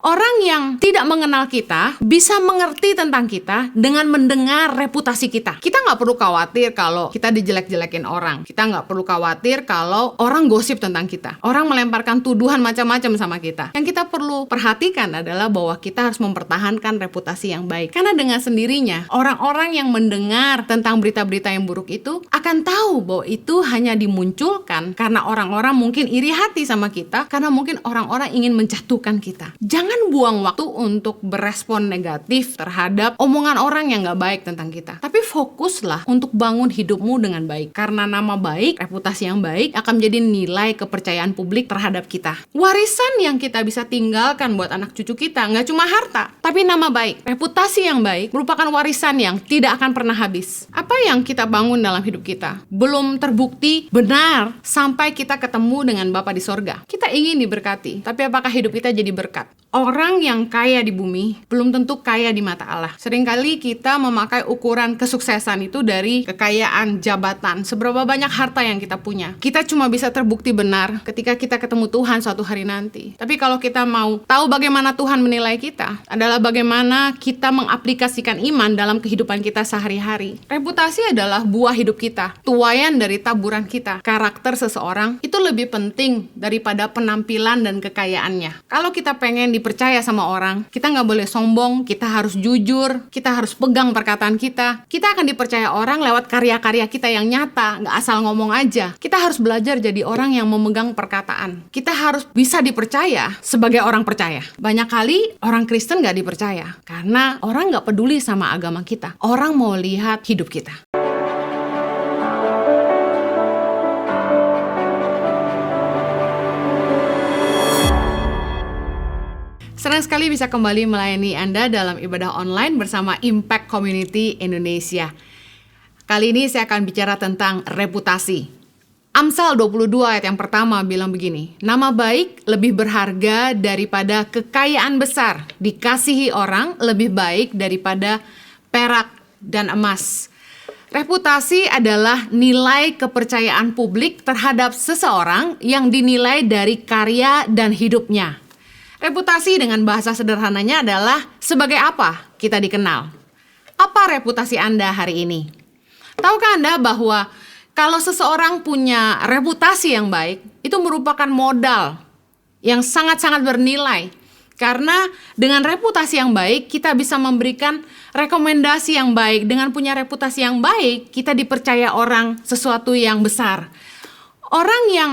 Orang yang tidak mengenal kita bisa mengerti tentang kita dengan mendengar reputasi kita. Kita nggak perlu khawatir kalau kita dijelek-jelekin orang. Kita nggak perlu khawatir kalau orang gosip tentang kita. Orang melemparkan tuduhan macam-macam sama kita. Yang kita perlu perhatikan adalah bahwa kita harus mempertahankan reputasi yang baik. Karena dengan sendirinya, orang-orang yang mendengar tentang berita-berita yang buruk itu akan tahu bahwa itu hanya dimunculkan karena orang-orang mungkin iri hati sama kita, karena mungkin orang-orang ingin menjatuhkan kita. Jangan buang waktu untuk berespon negatif terhadap omongan orang yang gak baik tentang kita. Tapi fokuslah untuk bangun hidupmu dengan baik. Karena nama baik, reputasi yang baik akan menjadi nilai kepercayaan publik terhadap kita. Warisan yang kita bisa tinggalkan buat anak cucu kita gak cuma harta, tapi nama baik. Reputasi yang baik merupakan warisan yang tidak akan pernah habis. Apa yang kita bangun dalam hidup kita belum terbukti benar sampai kita ketemu dengan Bapa di sorga. Kita ingin diberkati, tapi apakah hidup kita jadi berkat? Orang yang kaya di bumi belum tentu kaya di mata Allah. Seringkali kita memakai ukuran kesuksesan itu dari kekayaan, jabatan, seberapa banyak harta yang kita punya. Kita cuma bisa terbukti benar ketika kita ketemu Tuhan suatu hari nanti. Tapi kalau kita mau tahu bagaimana Tuhan menilai kita, adalah bagaimana kita mengaplikasikan iman dalam kehidupan kita sehari-hari. Reputasi adalah buah hidup kita, tuaian dari taburan kita. Karakter seseorang itu lebih penting daripada penampilan dan kekayaannya. Kalau kita pengen dipercaya sama orang, kita nggak boleh sombong, kita harus jujur, kita harus pegang perkataan kita. Kita akan dipercaya orang lewat karya-karya kita yang nyata, nggak asal ngomong aja. Kita harus belajar jadi orang yang memegang perkataan. Kita harus bisa dipercaya sebagai orang percaya. Banyak kali orang Kristen nggak dipercaya, karena orang nggak peduli sama agama kita. Orang mau lihat hidup kita. Senang sekali bisa kembali melayani Anda dalam ibadah online bersama Impact Community Indonesia. Kali ini saya akan bicara tentang reputasi. Amsal 22 ayat yang pertama bilang begini, nama baik lebih berharga daripada kekayaan besar, dikasihi orang lebih baik daripada perak dan emas. Reputasi adalah nilai kepercayaan publik terhadap seseorang yang dinilai dari karya dan hidupnya. Reputasi dengan bahasa sederhananya adalah sebagai apa kita dikenal. Apa reputasi Anda hari ini? Tahukah Anda bahwa kalau seseorang punya reputasi yang baik, itu merupakan modal yang sangat-sangat bernilai. Karena dengan reputasi yang baik, kita bisa memberikan rekomendasi yang baik. Dengan punya reputasi yang baik, kita dipercaya orang sesuatu yang besar. Orang yang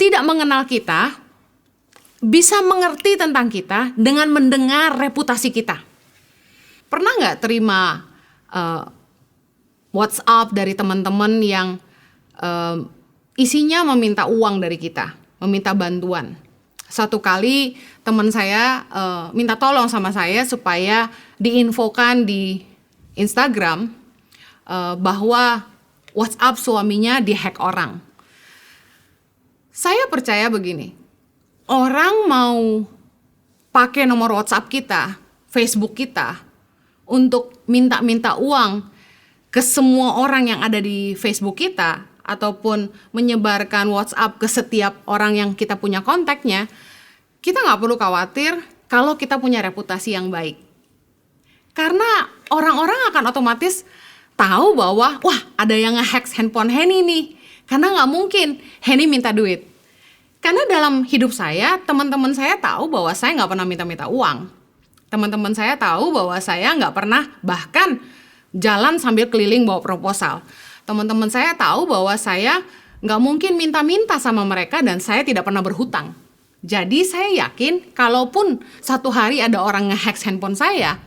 tidak mengenal kita bisa mengerti tentang kita dengan mendengar reputasi kita. Pernah nggak terima WhatsApp dari teman-teman yang isinya meminta uang dari kita, meminta bantuan? Satu kali teman saya minta tolong sama saya supaya diinfokan di Instagram bahwa WhatsApp suaminya dihack orang. Saya percaya begini. Orang mau pakai nomor WhatsApp kita, Facebook kita, untuk minta-minta uang ke semua orang yang ada di Facebook kita, ataupun menyebarkan WhatsApp ke setiap orang yang kita punya kontaknya, kita nggak perlu khawatir kalau kita punya reputasi yang baik. Karena orang-orang akan otomatis tahu bahwa, wah, ada yang nge-hack handphone Henny nih. Karena nggak mungkin Henny minta duit. Karena dalam hidup saya, teman-teman saya tahu bahwa saya nggak pernah minta-minta uang. Teman-teman saya tahu bahwa saya nggak pernah bahkan jalan sambil keliling bawa proposal. Teman-teman saya tahu bahwa saya nggak mungkin minta-minta sama mereka dan saya tidak pernah berhutang. Jadi saya yakin kalaupun satu hari ada orang nge-hack handphone saya,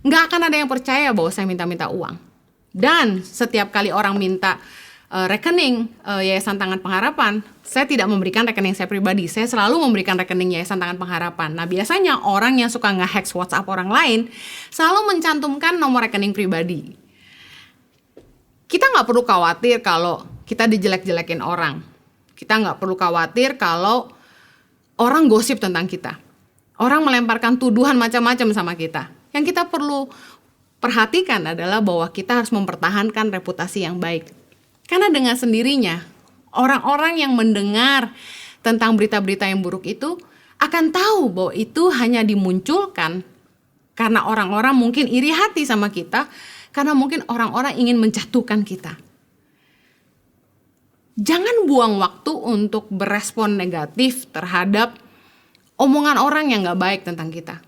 nggak akan ada yang percaya bahwa saya minta-minta uang. Dan setiap kali orang minta rekening Yayasan Tangan Pengharapan, saya tidak memberikan rekening saya pribadi, saya selalu memberikan rekening Yayasan Tangan Pengharapan. Nah, biasanya orang yang suka nge-hack WhatsApp orang lain selalu mencantumkan nomor rekening pribadi. Kita nggak perlu khawatir kalau kita dijelek-jelekin orang. Kita nggak perlu khawatir kalau orang gosip tentang kita. Orang melemparkan tuduhan macam-macam sama kita. Yang kita perlu perhatikan adalah bahwa kita harus mempertahankan reputasi yang baik. Karena dengan sendirinya, orang-orang yang mendengar tentang berita-berita yang buruk itu akan tahu bahwa itu hanya dimunculkan karena orang-orang mungkin iri hati sama kita, karena mungkin orang-orang ingin menjatuhkan kita. Jangan buang waktu untuk berespon negatif terhadap omongan orang yang gak baik tentang kita.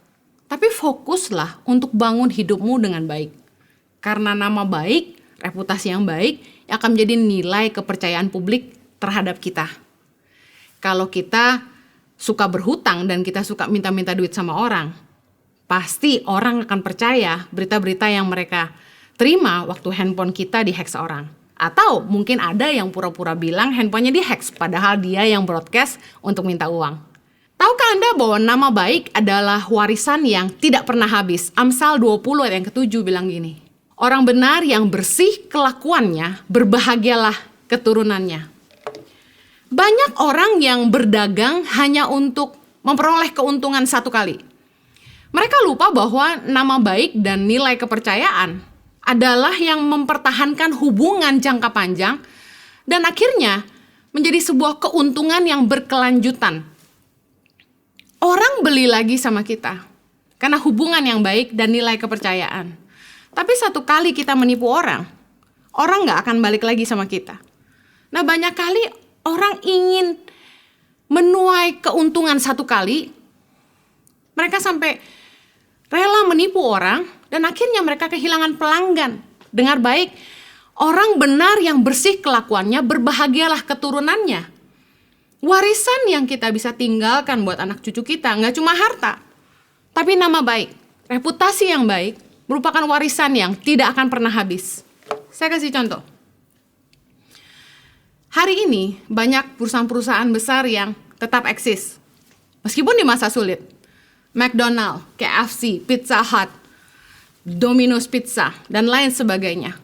Tapi fokuslah untuk bangun hidupmu dengan baik. Karena nama baik, reputasi yang baik, akan menjadi nilai kepercayaan publik terhadap kita. Kalau kita suka berhutang dan kita suka minta-minta duit sama orang, pasti orang akan percaya berita-berita yang mereka terima waktu handphone kita dihack seorang. Atau mungkin ada yang pura-pura bilang handphonenya dihack, padahal dia yang broadcast untuk minta uang. Tahukah Anda bahwa nama baik adalah warisan yang tidak pernah habis? Amsal 20 ayat yang ke-7 bilang gini, orang benar yang bersih kelakuannya, berbahagialah keturunannya. Banyak orang yang berdagang hanya untuk memperoleh keuntungan satu kali. Mereka lupa bahwa nama baik dan nilai kepercayaan adalah yang mempertahankan hubungan jangka panjang dan akhirnya menjadi sebuah keuntungan yang berkelanjutan. Orang beli lagi sama kita karena hubungan yang baik dan nilai kepercayaan. Tapi satu kali kita menipu orang gak akan balik lagi sama kita. Nah, banyak kali orang ingin menuai keuntungan satu kali, mereka sampai rela menipu orang, dan akhirnya mereka kehilangan pelanggan. Dengar baik, orang benar yang bersih kelakuannya, berbahagialah keturunannya. Warisan yang kita bisa tinggalkan buat anak cucu kita, gak cuma harta, tapi nama baik. Reputasi yang baik merupakan warisan yang tidak akan pernah habis. Saya kasih contoh. Hari ini banyak perusahaan-perusahaan besar yang tetap eksis, meskipun di masa sulit. McDonald, KFC, Pizza Hut, Domino's Pizza, dan lain sebagainya.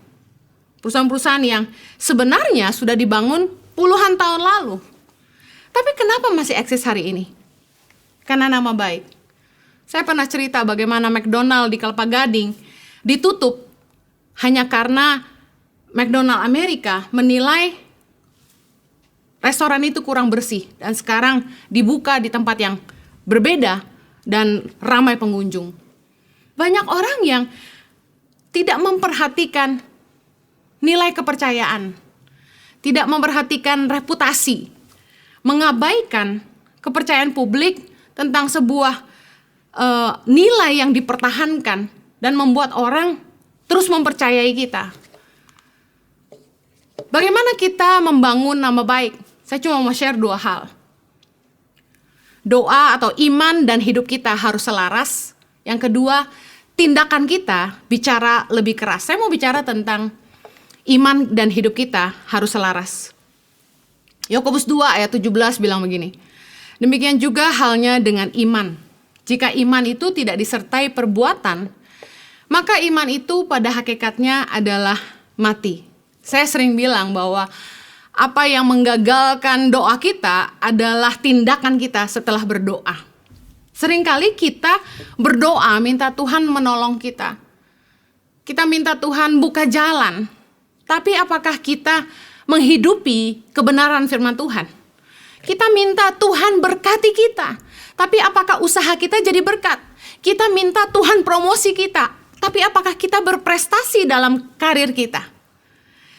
Perusahaan-perusahaan yang sebenarnya sudah dibangun puluhan tahun lalu. Tapi kenapa masih eksis hari ini? Karena nama baik. Saya pernah cerita bagaimana McDonald di Kelapa Gading ditutup hanya karena McDonald Amerika menilai restoran itu kurang bersih. Dan sekarang dibuka di tempat yang berbeda dan ramai pengunjung. Banyak orang yang tidak memperhatikan nilai kepercayaan, tidak memperhatikan reputasi, mengabaikan kepercayaan publik tentang sebuah nilai yang dipertahankan dan membuat orang terus mempercayai kita. Bagaimana kita membangun nama baik? Saya cuma mau share 2 hal. Doa atau iman dan hidup kita harus selaras. Yang kedua, tindakan kita bicara lebih keras. Saya mau bicara tentang iman dan hidup kita harus selaras. Yakobus 2 ayat 17 bilang begini, demikian juga halnya dengan iman. Jika iman itu tidak disertai perbuatan, maka iman itu pada hakikatnya adalah mati. Saya sering bilang bahwa apa yang menggagalkan doa kita adalah tindakan kita setelah berdoa. Seringkali kita berdoa minta Tuhan menolong kita. Kita minta Tuhan buka jalan. Tapi apakah kita menghidupi kebenaran firman Tuhan? Kita minta Tuhan berkati kita. Tapi apakah usaha kita jadi berkat? Kita minta Tuhan promosi kita. Tapi apakah kita berprestasi dalam karir kita?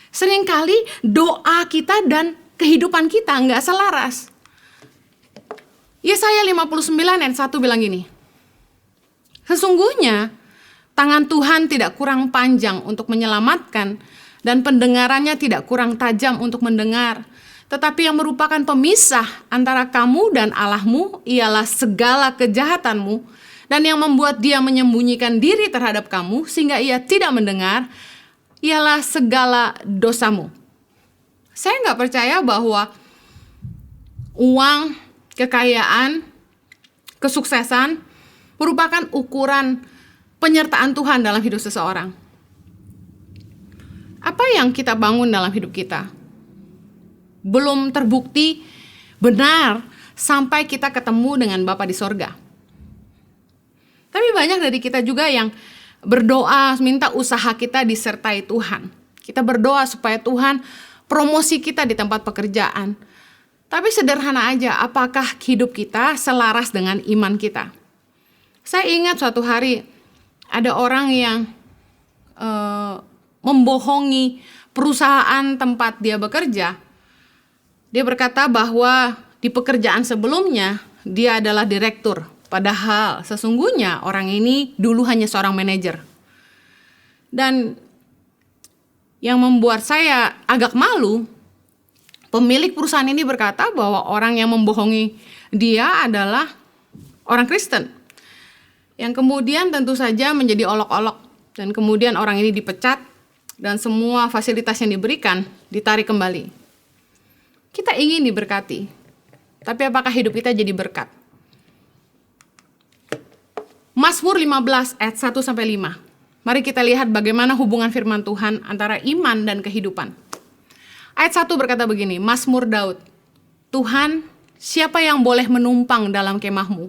Seringkali doa kita dan kehidupan kita nggak selaras. Yesaya 59 ayat 1 bilang gini, sesungguhnya tangan Tuhan tidak kurang panjang untuk menyelamatkan dan pendengarannya tidak kurang tajam untuk mendengar. Tetapi yang merupakan pemisah antara kamu dan Allahmu ialah segala kejahatanmu dan yang membuat dia menyembunyikan diri terhadap kamu sehingga ia tidak mendengar ialah segala dosamu. Saya nggak percaya bahwa uang, kekayaan, kesuksesan merupakan ukuran penyertaan Tuhan dalam hidup seseorang. Apa yang kita bangun dalam hidup kita belum terbukti benar sampai kita ketemu dengan Bapa di sorga. Tapi banyak dari kita juga yang berdoa minta usaha kita disertai Tuhan. Kita berdoa supaya Tuhan promosi kita di tempat pekerjaan. Tapi sederhana aja, apakah hidup kita selaras dengan iman kita? Saya ingat suatu hari ada orang yang membohongi perusahaan tempat dia bekerja. Dia berkata bahwa di pekerjaan sebelumnya dia adalah direktur. Padahal sesungguhnya orang ini dulu hanya seorang manajer. Dan yang membuat saya agak malu, pemilik perusahaan ini berkata bahwa orang yang membohongi dia adalah orang Kristen. Yang kemudian tentu saja menjadi olok-olok. Dan kemudian orang ini dipecat dan semua fasilitas yang diberikan ditarik kembali. Kita ingin diberkati. Tapi apakah hidup kita jadi berkat? Mazmur 15 ayat 1-5. Mari kita lihat bagaimana hubungan firman Tuhan antara iman dan kehidupan. Ayat 1 berkata begini, Mazmur Daud. Tuhan, siapa yang boleh menumpang dalam kemahmu?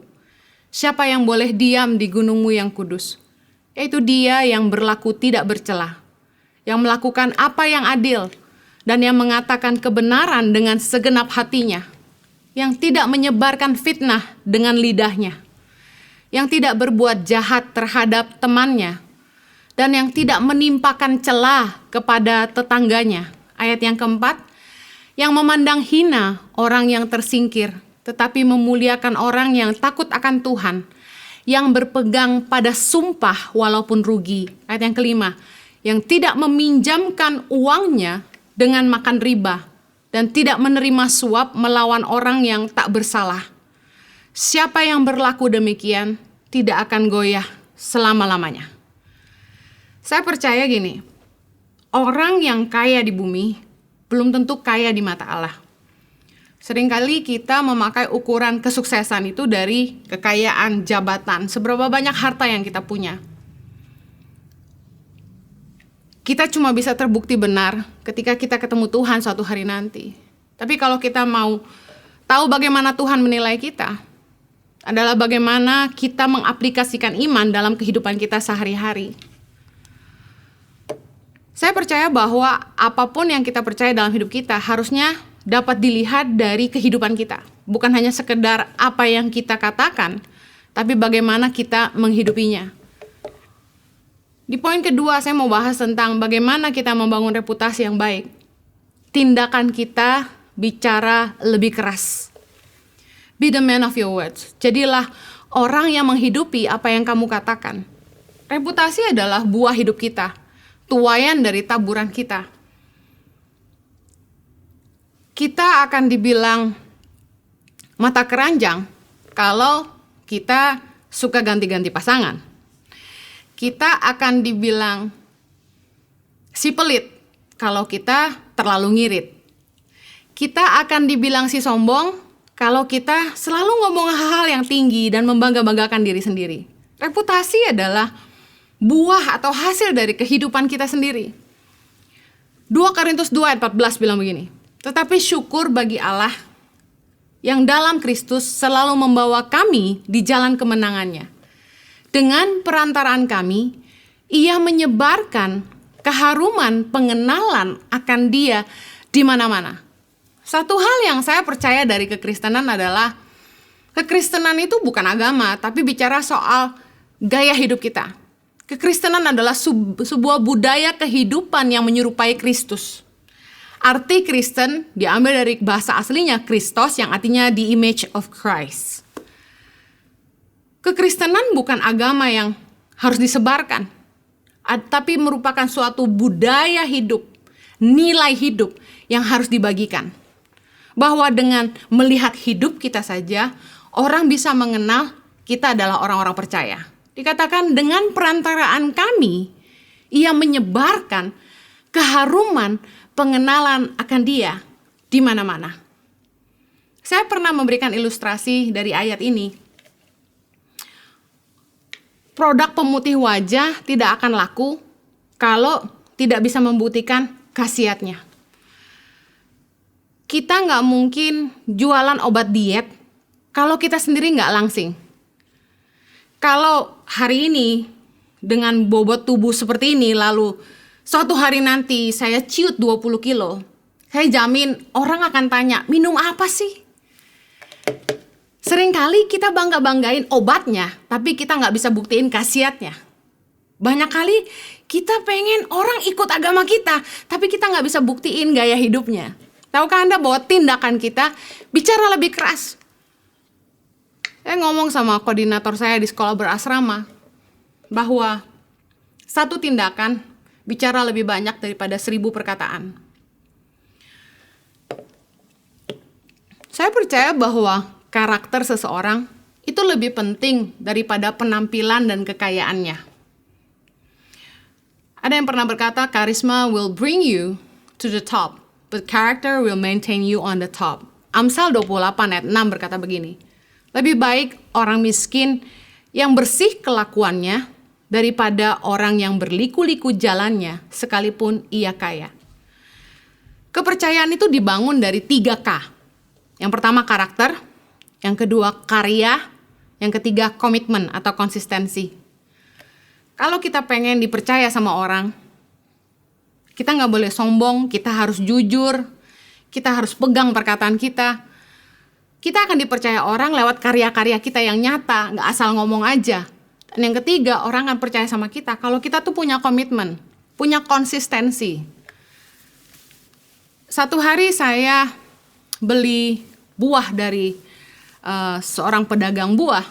Siapa yang boleh diam di gunungmu yang kudus? Yaitu dia yang berlaku tidak bercela, yang melakukan apa yang adil, dan yang mengatakan kebenaran dengan segenap hatinya, yang tidak menyebarkan fitnah dengan lidahnya, yang tidak berbuat jahat terhadap temannya, dan yang tidak menimpakan celah kepada tetangganya. Ayat yang keempat, yang memandang hina orang yang tersingkir, tetapi memuliakan orang yang takut akan Tuhan, yang berpegang pada sumpah walaupun rugi. Ayat yang kelima, yang tidak meminjamkan uangnya dengan makan riba, dan tidak menerima suap melawan orang yang tak bersalah. Siapa yang berlaku demikian tidak akan goyah selama-lamanya. Saya percaya gini, orang yang kaya di bumi belum tentu kaya di mata Allah. Seringkali kita memakai ukuran kesuksesan itu dari kekayaan, jabatan, seberapa banyak harta yang kita punya. Kita cuma bisa terbukti benar ketika kita ketemu Tuhan suatu hari nanti. Tapi kalau kita mau tahu bagaimana Tuhan menilai kita, adalah bagaimana kita mengaplikasikan iman dalam kehidupan kita sehari-hari. Saya percaya bahwa apapun yang kita percaya dalam hidup kita harusnya dapat dilihat dari kehidupan kita. Bukan hanya sekedar apa yang kita katakan, tapi bagaimana kita menghidupinya. Di poin kedua, saya mau bahas tentang bagaimana kita membangun reputasi yang baik. Tindakan kita bicara lebih keras. Be the man of your words. Jadilah orang yang menghidupi apa yang kamu katakan. Reputasi adalah buah hidup kita, tuaian dari taburan kita. Kita akan dibilang mata keranjang kalau kita suka ganti-ganti pasangan. Kita akan dibilang si pelit kalau kita terlalu ngirit. Kita akan dibilang si sombong kalau kita selalu ngomong hal-hal yang tinggi dan membangga-banggakan diri sendiri. Reputasi adalah buah atau hasil dari kehidupan kita sendiri. 2 Korintus 2 ayat 14 bilang begini, tetapi syukur bagi Allah yang dalam Kristus selalu membawa kami di jalan kemenangannya. Dengan perantaraan kami, ia menyebarkan keharuman pengenalan akan dia di mana-mana. Satu hal yang saya percaya dari kekristenan adalah kekristenan itu bukan agama, tapi bicara soal gaya hidup kita. Kekristenan adalah sebuah budaya kehidupan yang menyerupai Kristus. Arti Kristen diambil dari bahasa aslinya Christos yang artinya the image of Christ. Kekristenan bukan agama yang harus disebarkan, tapi merupakan suatu budaya hidup, nilai hidup yang harus dibagikan. Bahwa dengan melihat hidup kita saja, orang bisa mengenal kita adalah orang-orang percaya. Dikatakan dengan perantaraan kami, ia menyebarkan keharuman pengenalan akan dia di mana-mana. Saya pernah memberikan ilustrasi dari ayat ini. Produk pemutih wajah tidak akan laku kalau tidak bisa membuktikan khasiatnya. Kita nggak mungkin jualan obat diet kalau kita sendiri nggak langsing. Kalau hari ini dengan bobot tubuh seperti ini, lalu suatu hari nanti saya ciut 20 kilo, Saya jamin orang akan tanya, minum apa sih? Seringkali kita bangga-banggain obatnya, tapi kita nggak bisa buktiin khasiatnya. Banyak kali kita pengen orang ikut agama kita, tapi kita nggak bisa buktiin gaya hidupnya. Tahukah Anda bahwa tindakan kita bicara lebih keras? Saya ngomong sama koordinator saya di sekolah berasrama, bahwa satu tindakan bicara lebih banyak daripada 1000 perkataan. Saya percaya bahwa karakter seseorang itu lebih penting daripada penampilan dan kekayaannya. Ada yang pernah berkata, charisma will bring you to the top, but character will maintain you on the top. Amsal 28 ayat 6 berkata begini, lebih baik orang miskin yang bersih kelakuannya daripada orang yang berliku-liku jalannya sekalipun ia kaya. Kepercayaan itu dibangun dari 3K. Yang pertama karakter, yang kedua karya, yang ketiga komitmen atau konsistensi. Kalau kita pengen dipercaya sama orang, kita nggak boleh sombong, kita harus jujur, kita harus pegang perkataan kita. Kita akan dipercaya orang lewat karya-karya kita yang nyata, nggak asal ngomong aja. Dan yang ketiga, orang akan percaya sama kita kalau kita tuh punya komitmen, punya konsistensi. Satu hari saya beli buah dari seorang pedagang buah.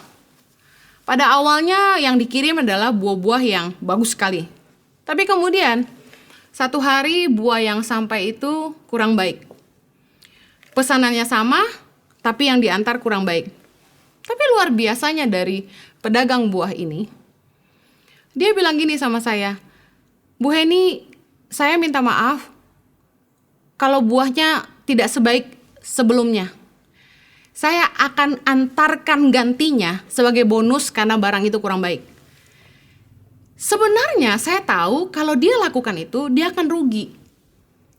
Pada awalnya yang dikirim adalah buah-buah yang bagus sekali. Tapi kemudian satu hari buah yang sampai itu kurang baik. Pesanannya sama, tapi yang diantar kurang baik. Tapi luar biasanya dari pedagang buah ini, dia bilang gini sama saya, Bu Heni, saya minta maaf kalau buahnya tidak sebaik sebelumnya. Saya akan antarkan gantinya sebagai bonus karena barang itu kurang baik. Sebenarnya saya tahu kalau dia lakukan itu, dia akan rugi.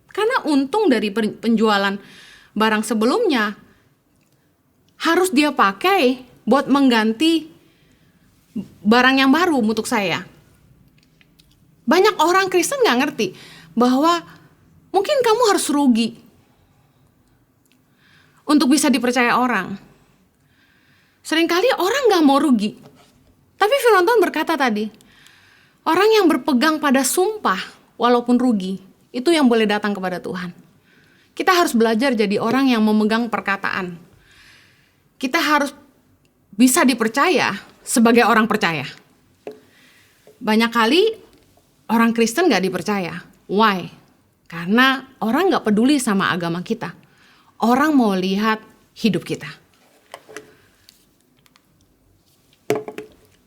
Karena untung dari penjualan barang sebelumnya harus dia pakai buat mengganti barang yang baru untuk saya. Banyak orang Kristen gak ngerti bahwa mungkin kamu harus rugi untuk bisa dipercaya orang. Seringkali orang gak mau rugi. Tapi firman Tuhan berkata tadi, orang yang berpegang pada sumpah walaupun rugi, itu yang boleh datang kepada Tuhan. Kita harus belajar jadi orang yang memegang perkataan. Kita harus bisa dipercaya sebagai orang percaya. Banyak kali orang Kristen gak dipercaya. Why? Karena orang gak peduli sama agama kita. Orang mau lihat hidup kita.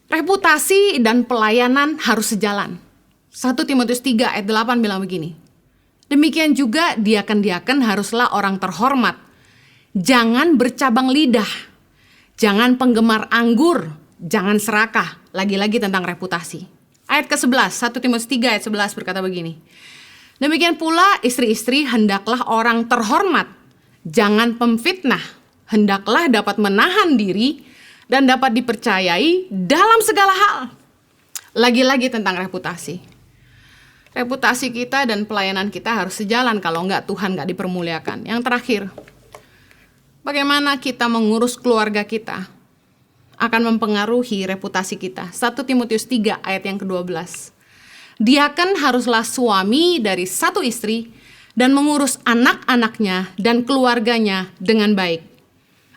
Reputasi dan pelayanan harus sejalan. 1 Timotius 3 ayat 8 bilang begini. Demikian juga diaken-diaken haruslah orang terhormat. Jangan bercabang lidah. Jangan penggemar anggur. Jangan serakah. Lagi-lagi tentang reputasi. Ayat ke-11, 1 Timotius 3 ayat 11 berkata begini. Demikian pula istri-istri hendaklah orang terhormat. Jangan pemfitnah, hendaklah dapat menahan diri dan dapat dipercayai dalam segala hal. Lagi-lagi tentang reputasi. Reputasi kita dan pelayanan kita harus sejalan, kalau enggak Tuhan enggak dipermuliakan. Yang terakhir, bagaimana kita mengurus keluarga kita akan mempengaruhi reputasi kita. 1 Timotius 3 ayat yang ke-12. Diaken haruslah suami dari satu istri dan mengurus anak-anaknya dan keluarganya dengan baik.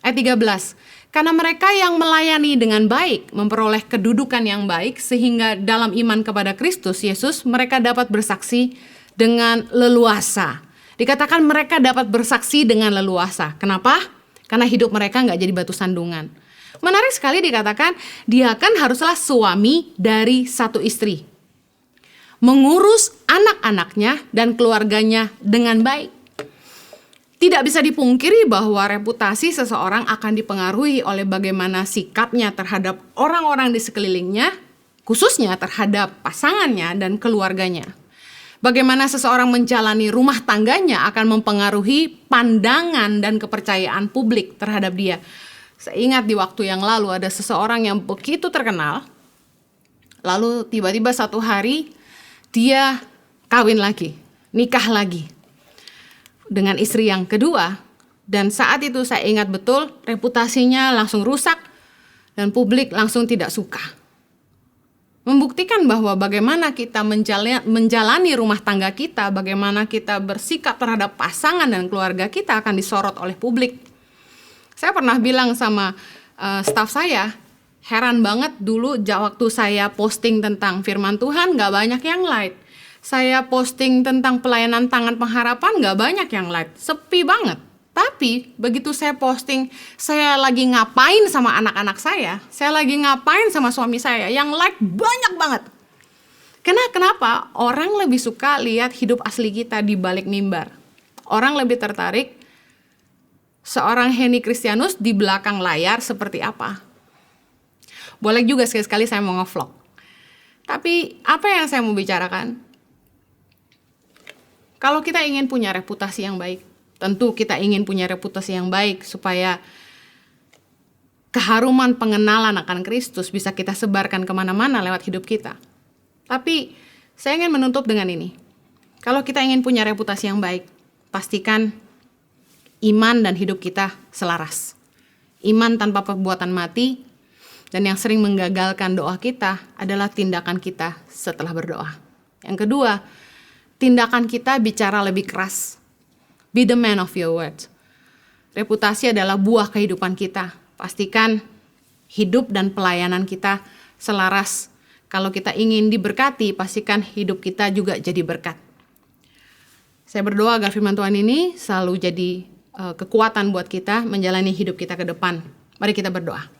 Ayat 13. Karena mereka yang melayani dengan baik memperoleh kedudukan yang baik sehingga dalam iman kepada Kristus Yesus mereka dapat bersaksi dengan leluasa. Dikatakan mereka dapat bersaksi dengan leluasa. Kenapa? Karena hidup mereka nggak jadi batu sandungan. Menarik sekali dikatakan diaken haruslah suami dari satu istri. Mengurus anak-anaknya dan keluarganya dengan baik. Tidak bisa dipungkiri bahwa reputasi seseorang akan dipengaruhi oleh bagaimana sikapnya terhadap orang-orang di sekelilingnya, khususnya terhadap pasangannya dan keluarganya. Bagaimana seseorang menjalani rumah tangganya akan mempengaruhi pandangan dan kepercayaan publik terhadap dia. Saya ingat di waktu yang lalu ada seseorang yang begitu terkenal, lalu tiba-tiba satu hari dia kawin lagi, nikah lagi. dengan istri yang kedua, dan saat itu saya ingat betul reputasinya langsung rusak dan publik langsung tidak suka. Membuktikan bahwa bagaimana kita menjalani rumah tangga kita, bagaimana kita bersikap terhadap pasangan dan keluarga kita akan disorot oleh publik. Saya pernah bilang sama staf saya, heran banget dulu waktu saya posting tentang firman Tuhan gak banyak yang like. Saya posting tentang pelayanan tangan pengharapan gak banyak yang like, sepi banget. Tapi begitu saya posting, saya lagi ngapain sama anak-anak saya lagi ngapain sama suami saya, yang like banyak banget. Kenapa? Orang lebih suka lihat hidup asli kita di balik mimbar. Orang lebih tertarik seorang Henny Kristianus di belakang layar seperti apa. Boleh juga sekali-sekali saya mau nge-vlog. Tapi apa yang saya mau bicarakan? Kalau kita ingin punya reputasi yang baik, tentu kita ingin punya reputasi yang baik supaya keharuman pengenalan akan Kristus bisa kita sebarkan kemana-mana lewat hidup kita. Tapi saya ingin menutup dengan ini. Kalau kita ingin punya reputasi yang baik, pastikan iman dan hidup kita selaras. Iman tanpa perbuatan mati, dan yang sering menggagalkan doa kita adalah tindakan kita setelah berdoa. Yang kedua, tindakan kita bicara lebih keras. Be the man of your words. Reputasi adalah buah kehidupan kita. Pastikan hidup dan pelayanan kita selaras. Kalau kita ingin diberkati, pastikan hidup kita juga jadi berkat. Saya berdoa agar firman Tuhan ini selalu jadi kekuatan buat kita menjalani hidup kita ke depan. Mari kita berdoa.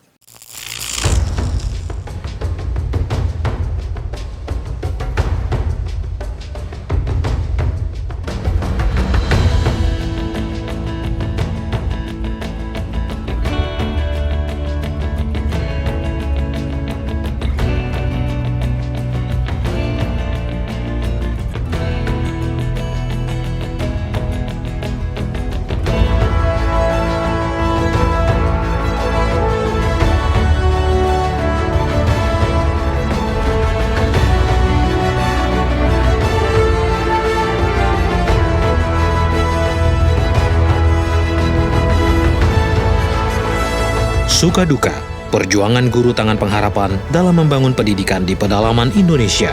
Suka duka, perjuangan guru tangan pengharapan dalam membangun pendidikan di pedalaman Indonesia.